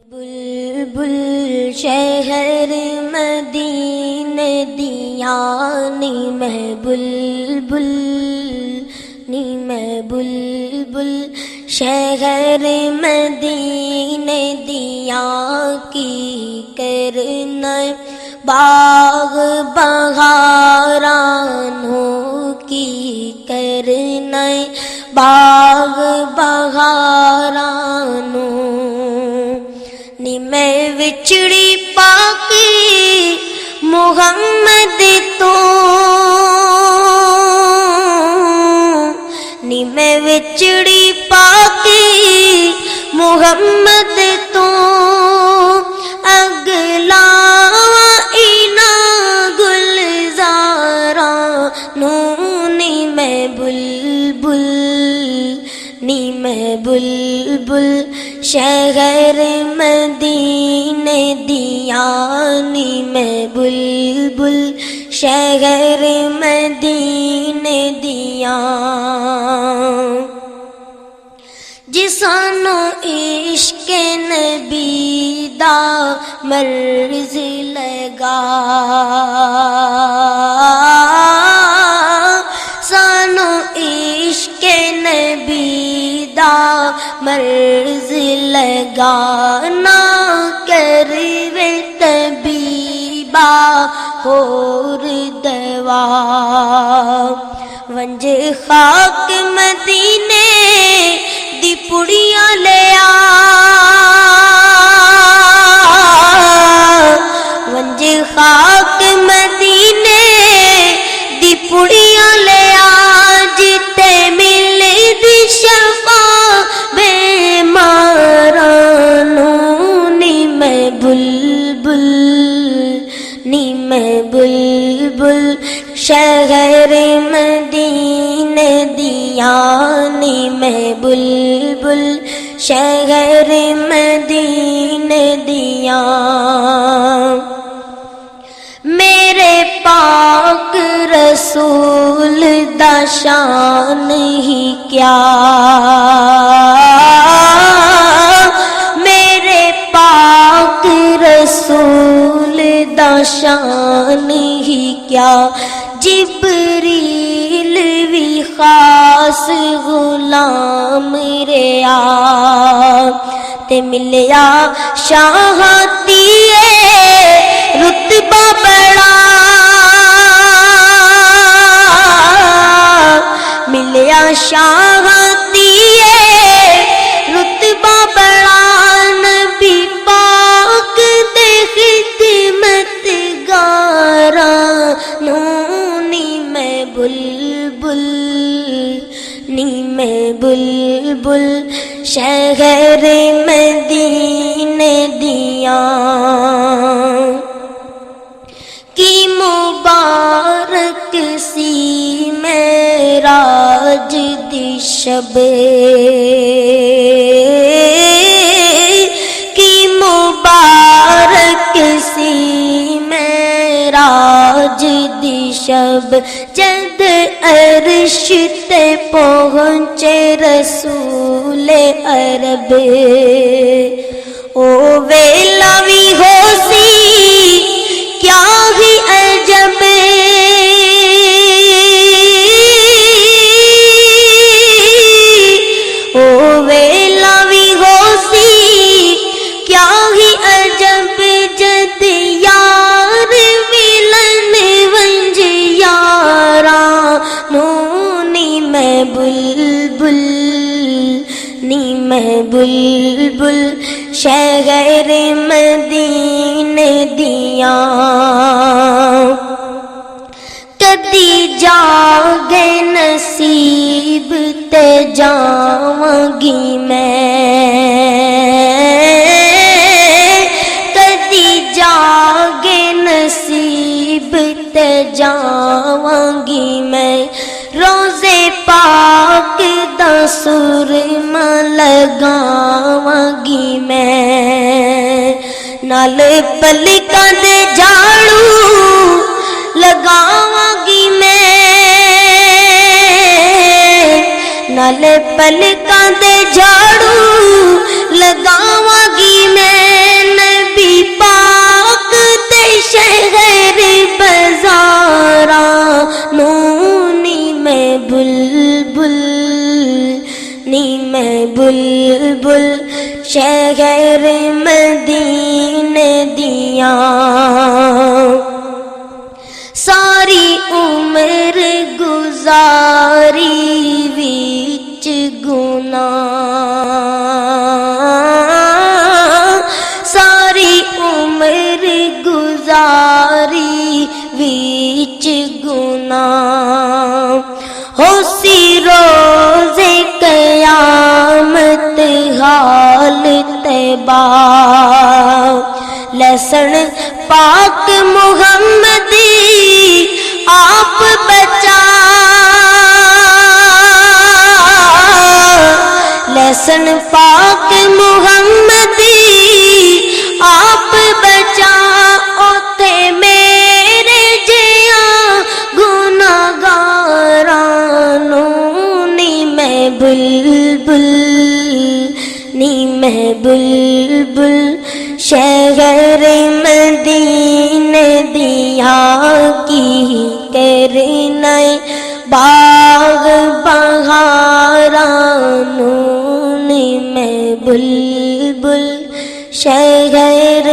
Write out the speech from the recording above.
بلبل شہر مدینے دیا نی میں بلبل نی میں بلبل شہر مدینے دیا کی کرنا باغ بہارانوں کی کرنا باغ بہارانوں نی میں وچڑی پاکی محمد تو نی میں وچڑی پاکی محمد تو اگلا اینا گلزاراں نی میں بلبل نی میں بلبل شہر مدینے دیا نی میں بلبل شہر مدینے دیا جسانو عشق نبی دا مرض لگا سانو عشق نبی دا مرض لگا نہ کروے طبیبا اور دوا ونج خاک مدینے دی پڑیاں لیا ونج خاک مدینے دی پڑیاں لیا جتے ملے دی شفا بیمارانوں نی میں بلبل نی میں بلبل شہر مدینے دیا نی میں بلبل شہر مدینے دیا میرے پاک رسول دا شان ہی کیا میرے پاک رسول دا شان ہی کیا جبریل بھی خاص غلام ریا تے ملیا شاہتی رتبہ بڑا ملیا شاہتی رتبہ بڑا نبی پاک دے خدمت گارانوں نی میں بلبل نی میں بلبل شہر مدینے دیا کی مبارک سی معراج دی شب کی مبارک سی معراج دی شب جد عرش تے پہنچے رسول عرب او ویلا وی ہو سی کیا ہی عجب او ویلا وی ہو سی کیا ہی عجب جد یار ملن ونج یاراں نی میں بلبل نی میں بلبل شہر مدینے دیا کدی جاگے نصیب تے جاواں گی میں کدی جاگے نصیب تے جاواں گی میں روزے پاک دا سرما لگاواں گی میں نال پلکاں دے جھاڑو لگاواں گی میں نال پلکاں دے جھاڑو لگاواں گی میں شہر مدینے دیا ساری عمر گزاری وچ گناہ ساری عمر گزاری وچ گناہ ہو سی روز قیامت حال تباہ لسن پاک محمدی آپ بچا لسن پاک محمدی آپ بچا اوتھے میرے جیاں گناہگاراں نوں نی میں بلبل نی میں بلبل شہر مدینے دیا کی کرنا باغ بہاراں نوں نی میں بلبل شہر